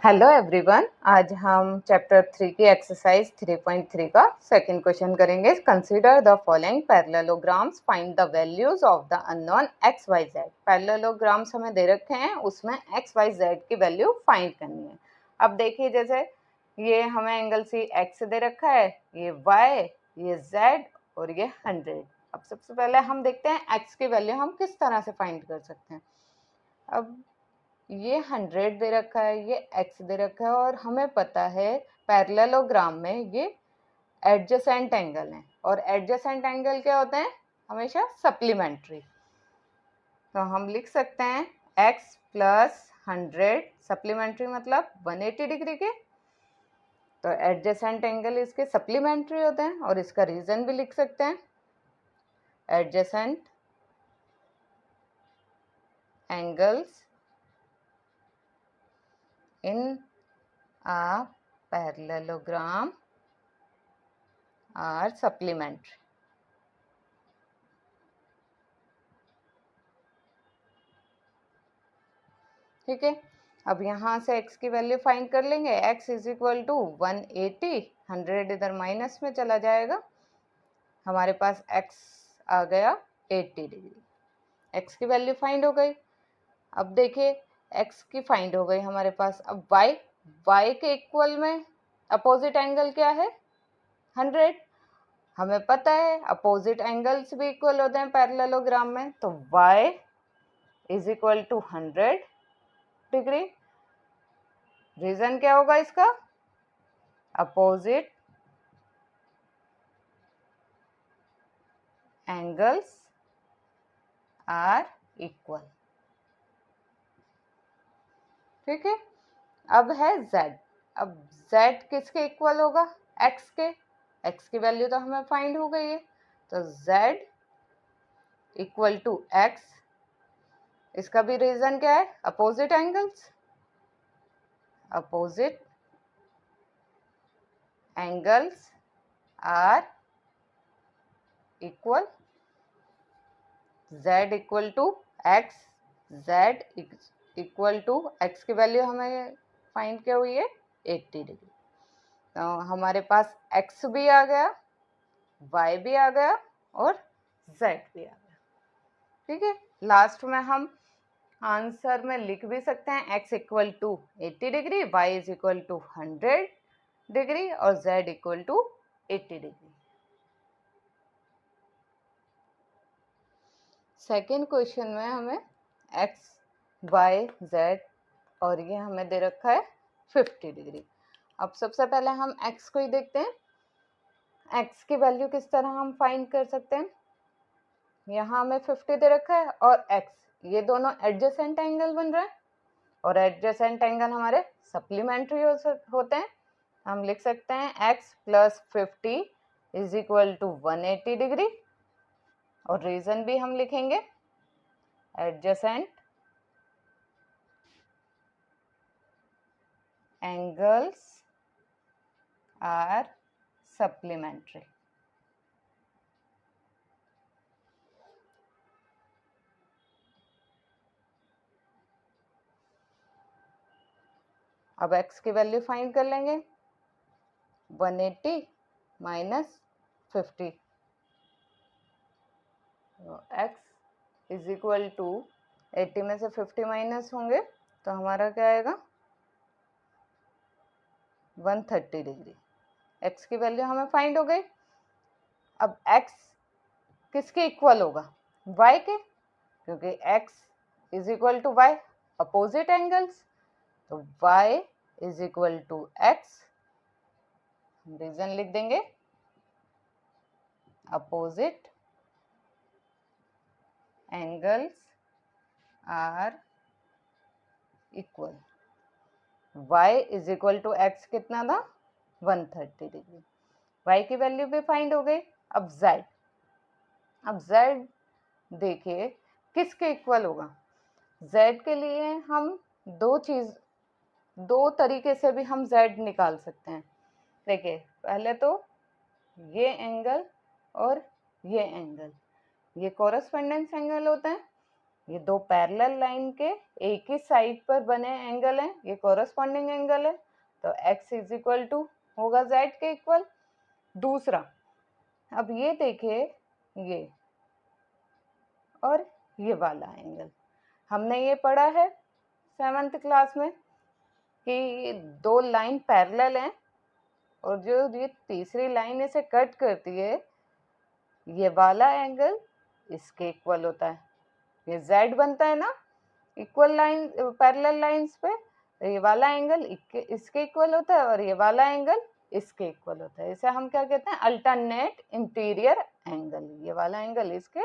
Hello everyone, आज हम chapter 3 की एक्सरसाइज 3.3 का सेकंड क्वेश्चन करेंगे। Consider the following parallelograms, find the values of the unknown x y z. Parallelograms हमें दे रखे हैं, उसमें एक्स वाई जेड की वैल्यू फाइंड करनी है। अब देखिए, जैसे ये हमें एंगल सी एक्स दे रखा है, ये वाई, ये जेड और ये 100। अब सबसे पहले हम देखते हैं एक्स की वैल्यू हम किस तरह से फाइंड कर सकते हैं। अब ये 100 दे रखा है, ये x दे रखा है और हमें पता है पैरेललोग्राम में ये एडजेसेंट एंगल है और एडजेसेंट एंगल क्या होते हैं, हमेशा सप्लीमेंट्री। तो हम लिख सकते हैं x प्लस 100 सप्लीमेंट्री मतलब 180 डिग्री के। तो एडजेसेंट एंगल इसके सप्लीमेंट्री होते हैं और इसका रीजन भी लिख सकते हैं। Adjacent angles in a parallelogram are supplementary। ठीक है, अब यहाँ से x की वैल्यू फाइंड कर लेंगे। x इज इक्वल टू 180, 100 इधर माइनस में चला जाएगा, हमारे पास x आ गया 80 डिग्री। x की वैल्यू फाइंड हो गई। अब देखिए, x की फाइंड हो गई हमारे पास। अब y के इक्वल में अपोजिट एंगल क्या है, 100। हमें पता है अपोजिट एंगल्स भी इक्वल होते हैं पैरेललोग्राम में, तो y is equal to 100 degree. Reason क्या होगा इसका, अपोजिट एंगल्स आर इक्वल। ठीक है, अब है z। अब z किसके इक्वल होगा, x के। x की वैल्यू तो हमें फाइंड हो गई है, तो z इक्वल टू x। इसका भी रीजन क्या है, opposite angles. Opposite angles are equal. z equal to x, z equal to x की वैल्यू हमें फाइंड क्या हुई है, 80 डिग्री। तो हमारे पास x भी आ गया, y भी आ गया और z भी आ गया। ठीक है, लास्ट में हम आंसर में लिख भी सकते हैं x equal to 80 degree, y is equal to 100 degree और z equal to 80 degree. Second question में हमें x, y, z और ये हमें दे रखा है 50 डिग्री। अब सबसे पहले हम x को ही देखते हैं। x की वैल्यू किस तरह हम फाइंड कर सकते हैं। यहाँ हमें 50 दे रखा है और x, ये दोनों एडजेसेंट एंगल बन रहे हैं और एडजेसेंट एंगल हमारे सप्लीमेंट्री होते हैं। हम लिख सकते हैं x plus 50 is equal to 180 degree और रीजन भी हम लिखेंगे, एडजेसेंट एंगल्स आर सप्लीमेंट्री। अब x की वैल्यू फाइंड कर लेंगे, 180 माइनस 50, तो x इज इक्वल टू 80 में से 50 माइनस होंगे तो हमारा क्या आएगा, 130 डिग्री। x की वैल्यू हमें फाइंड हो गई। अब x किसके इक्वल होगा, y के, क्योंकि x is equal to y, opposite angles. तो y is equal to x, reason लिख देंगे, opposite angles are equal. y is equal to x कितना था, 130 डिग्री। y की वैल्यू भी फाइंड हो गई। अब z देखिए किसके इक्वल होगा। z के लिए हम दो तरीके से भी हम z निकाल सकते हैं। देखिए, पहले तो ये एंगल और ये एंगल, ये कोरस्पोंडेंस एंगल होते हैं। ये दो पैरेलल लाइन के एक ही साइड पर बने एंगल हैं, ये कॉरस्पॉन्डिंग एंगल है, तो x इज इक्वल टू होगा z के इक्वल। दूसरा, अब ये देखिए, ये और ये वाला एंगल हमने ये पढ़ा है 7th क्लास में कि दो लाइन पैरेलल हैं और जो ये तीसरी लाइन इसे कट करती है, ये वाला एंगल इसके इक्वल होता है। ये z बनता है ना इक्वल लाइन पैरेलल लाइंस पे, ये वाला एंगल इसके इक्वल होता है और ये वाला एंगल इसके इक्वल होता है। इसे हम क्या कहते हैं? Alternate interior angle. ये वाला एंगल इसके,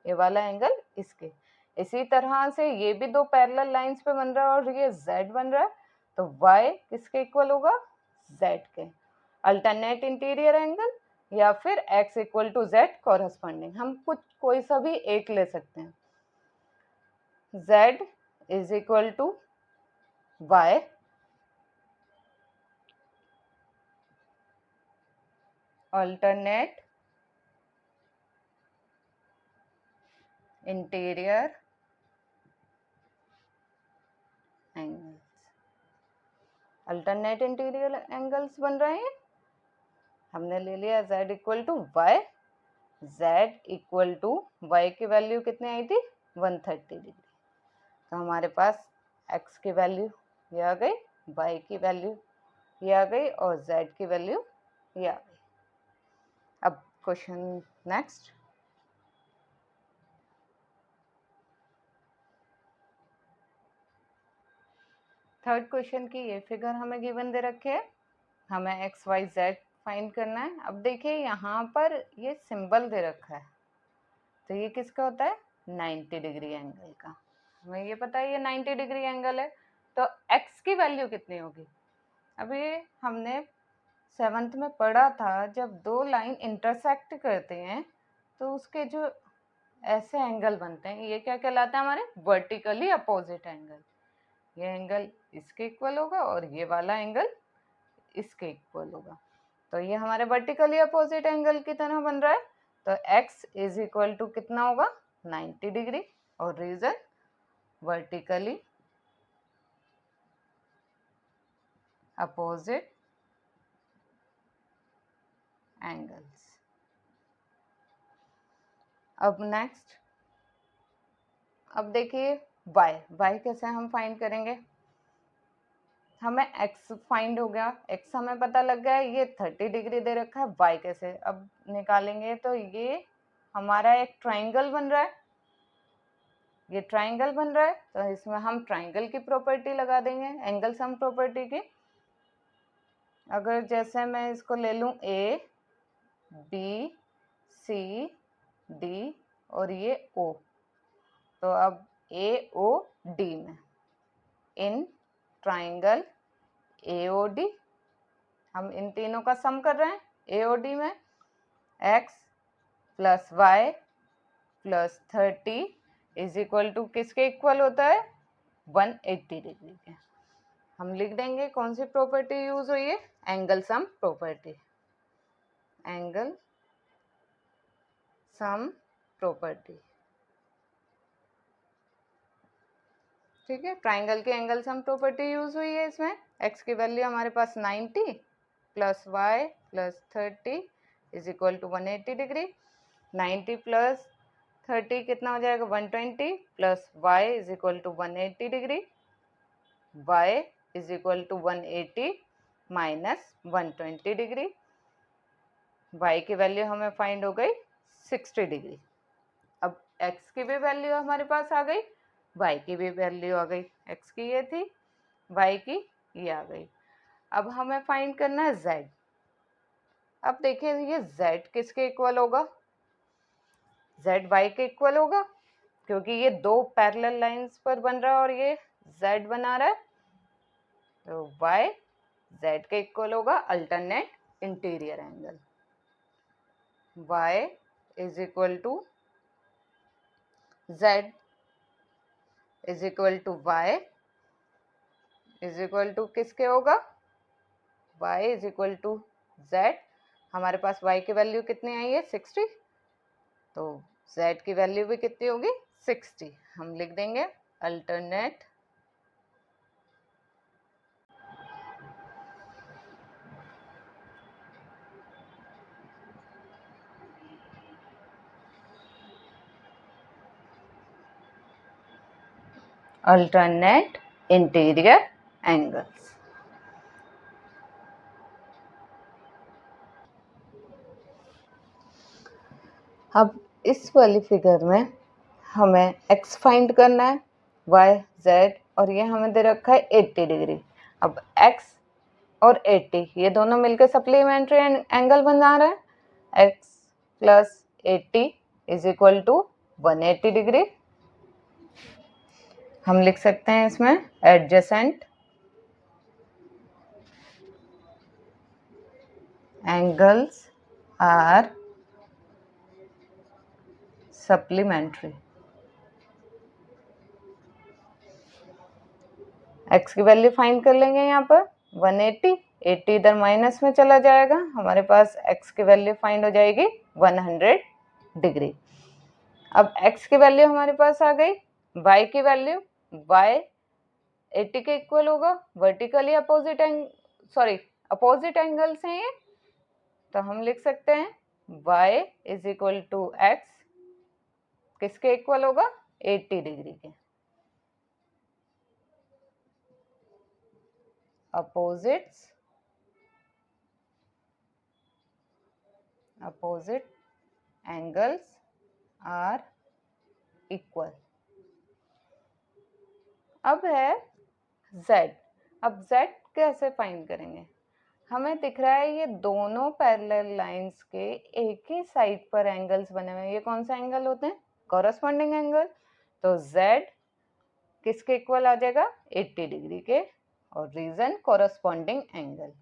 ये वाला एंगल इसके। इसी तरह से ये भी दो पैरेलल लाइंस पे बन रहा है और ये z बन रहा है, तो y किसके इक्वल होगा? z के। अल्टरनेट इंटीरियर एंगल या फिर x equal to z corresponding, हम कुछ कोई सा भी एक ले सकते हैं। z is equal to y alternate interior angles. Alternate interior angles बन रहे हैं, हमने ले लिया z equal to y। z equal to y की वैल्यू कितनी आई थी? 130 डिग्री। तो हमारे पास x की वैल्यू ये आ गई, y की वैल्यू ये आ गई और z की वैल्यू ये आ गई। अब क्वेश्चन नेक्स्ट। थर्ड क्वेश्चन की ये फिगर हमें गिवन दे रखे है, हमें x y z फाइंड करना है। अब देखिए यहाँ पर ये सिंबल दे रखा है, तो ये किसका होता है? 90 डिग्री एंगल का। हमें ये पता है ये 90 डिग्री एंगल है, तो x की वैल्यू कितनी होगी? अब ये हमने 7th में पढ़ा था, जब दो लाइन इंटरसेक्ट करते हैं तो उसके जो ऐसे एंगल बनते हैं, ये क्या कहलाता है? हमारे वर्टिकली अपोजिट एंगल। ये एंगल इसके इक्वल होगा और ये वाला एंगल इसके इक्वल होगा, तो ये हमारे वर्टिकली अपोजिट एंगल की तरह बन रहा है। तो x इज इक्वल टू कितना होगा? 90 डिग्री, और रीजन वर्टिकली अपोजिट एंगल्स। अब नेक्स्ट, अब देखिए y कैसे हम फाइंड करेंगे? हमें x फाइंड हो गया, x हमें पता लग गया, ये 30 डिग्री दे रखा है। y कैसे अब निकालेंगे? तो ये हमारा एक ट्राइंगल बन रहा है, ये ट्राइंगल बन रहा है, तो इसमें हम ट्राइंगल की प्रॉपर्टी लगा देंगे, एंगल सम प्रॉपर्टी की। अगर जैसे मैं इसको ले लूं a b c d और ये o, तो अब a o d में इन ट्राइंगल AOD, हम इन तीनों का सम कर रहे हैं AOD में, x plus y plus 30 is equal to किसके इक्वल होता है? 180 डिग्री के। हम लिख देंगे कौन सी प्रॉपर्टी यूज हुई है? Angle sum property. Angle sum property, ठीक है। ट्राइंगल की एंगल सम प्रॉपर्टी यूज हुई है इसमें। x की वैल्यू हमारे पास 90 plus y plus 30 is equal to 180 degree. 90 plus 30 कितना हो जाएगा? 120 plus y is equal to 180 degree. y is equal to 180 minus 120 degree. y की वैल्यू हमें फाइंड हो गई 60 डिग्री। अब x की भी वैल्यू हमारे पास आ गई, y की भी वैल्यू आ गई। x की ये थी, y की ये आ गई। अब हमें फाइंड करना है z। अब देखिए ये z किसके इक्वल होगा? z y के इक्वल होगा, क्योंकि ये दो पैरेलल लाइंस पर बन रहा है और ये z बना रहा है, तो y z के इक्वल होगा alternate interior angle. y is equal to z is equal to y is equal to किसके होगा? y is equal to z। हमारे पास y की वैल्यू कितनी आई है? 60, तो z की वैल्यू भी कितनी होगी? 60 हम लिख देंगे अल्टरनेट इंटीरियर एंगल्स। अब इस वाली फिगर में हमें x फाइंड करना है, y, z और ये हमें दे रखा है 80 डिग्री। अब x और 80 ये दोनों मिलकर सप्लीमेंट्री एंगल बना रहे हैं। x plus 80 is equal to 180 degree. हम लिख सकते हैं इसमें adjacent angles are supplementary. x की वैल्यू फाइंड कर लेंगे यहाँ पर 180, 80 इधर माइनस में चला जाएगा, हमारे पास x की वैल्यू फाइंड हो जाएगी 100 डिग्री। अब x की वैल्यू हमारे पास आ गई, y की वैल्यू y 80 के इक्वल होगा, वर्टिकली अपोजिट एंगल्स हैं ये, तो हम लिख सकते हैं y is equal to x किसके इक्वल होगा 80 डिग्री के। Opposite angles are equal. अब है z। अब z कैसे फाइंड करेंगे? हमें दिख रहा है ये दोनों पैरेलल लाइंस के एक ही साइड पर एंगल्स बने हुए हैं। ये कौन सा एंगल होते हैं? Corresponding angle. तो z किसके इक्वल आ जाएगा 80 डिग्री के, और reason corresponding angle.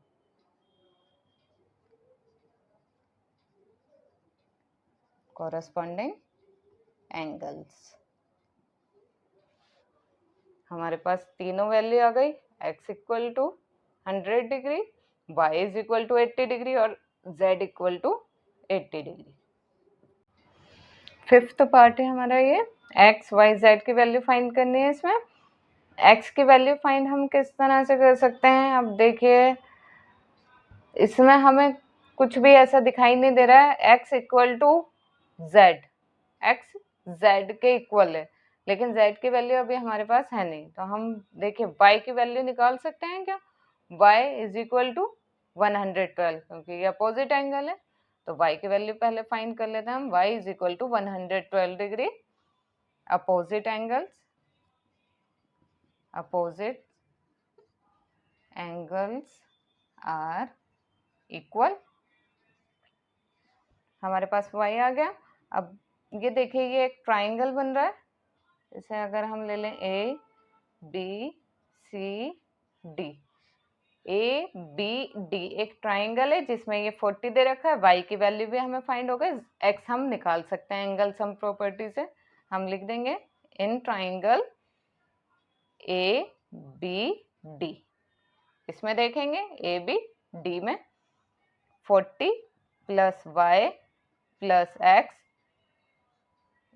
Corresponding angles हमारे पास तीनों वैल्यू आ गई, x equal to 100 degree, y is equal to 80 degree और z equal to 80 degree. Fifth part है हमारा ये, x, y, z की वैल्यू फाइंड करनी है। इसमें x की वैल्यू फाइंड हम किस तरह से कर सकते हैं? अब देखिए इसमें हमें कुछ भी ऐसा दिखाई नहीं दे रहा है। x equal to z, x z के इक्वल है, लेकिन z की वैल्यू अभी हमारे पास है नहीं, तो हम देखिए y की वैल्यू निकाल सकते हैं क्या? y इज इक्वल टू 112, क्योंकि ये अपोजिट एंगल है, तो y की वैल्यू पहले फाइंड कर लेते हैं हम। y is equal to 112 degree. Opposite angles are equal. हमारे पास y आ गया। अब ये देखिए ये एक ट्राइंगल बन रहा है, इसे अगर हम ले लें A B C D, A B D एक ट्राइंगल है जिसमें ये 40 दे रखा है। y की वैल्यू भी हमें फाइंड हो गई, x हम निकाल सकते हैं एंगल सम प्रॉपर्टी से। हम लिख देंगे in triangle A B D, इसमें देखेंगे A B D में 40 plus y plus x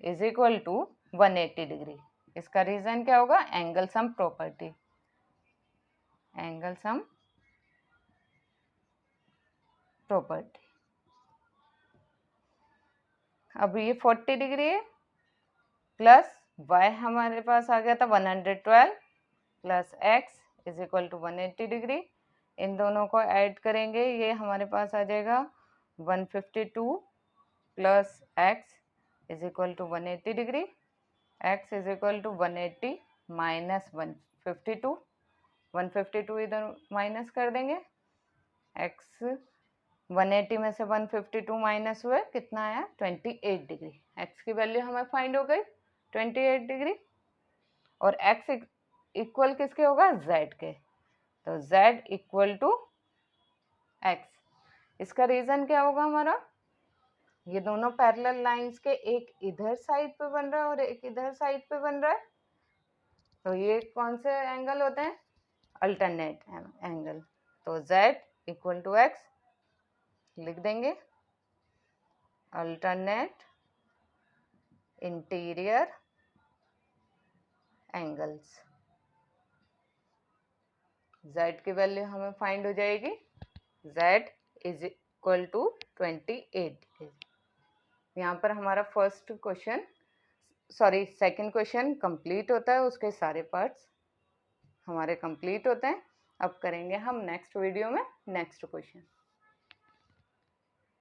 is equal to 180 degree. इसका रीजन क्या होगा? Angle sum property. Angle sum property. अब ये 40 डिग्री है, प्लस y हमारे पास आ गया था 112 plus x is equal to 180 degree. इन दोनों को ऐड करेंगे, ये हमारे पास आ जाएगा 152 plus x is equal to 180 degree. x is equal to 180 minus 152, 152 इधर माइनस कर देंगे। x 180 में से 152 माइनस हुए, कितना आया? 28 डिग्री। x की वैल्यू हमें फाइंड हो गई 28 डिग्री, और x इक्वल किसके होगा? z के, तो z इक्वल टू x। इसका रीजन क्या होगा हमारा? ये दोनों पैरेलल लाइंस के एक इधर साइड पे बन रहा है और एक इधर साइड पे बन रहा है, तो ये कौन से एंगल होते हैं? Alternate angle. तो z इक्वल टू x लिख देंगे, अल्टरनेट इंटीरियर एंगल्स। z की वैल्यू हमें फाइंड हो जाएगी, z is equal to 28 degree. यहाँ पर हमारा सेकंड क्वेश्चन कंप्लीट होता है, उसके सारे पार्ट्स हमारे कंप्लीट होते हैं। अब करेंगे हम नेक्स्ट वीडियो में नेक्स्ट क्वेश्चन।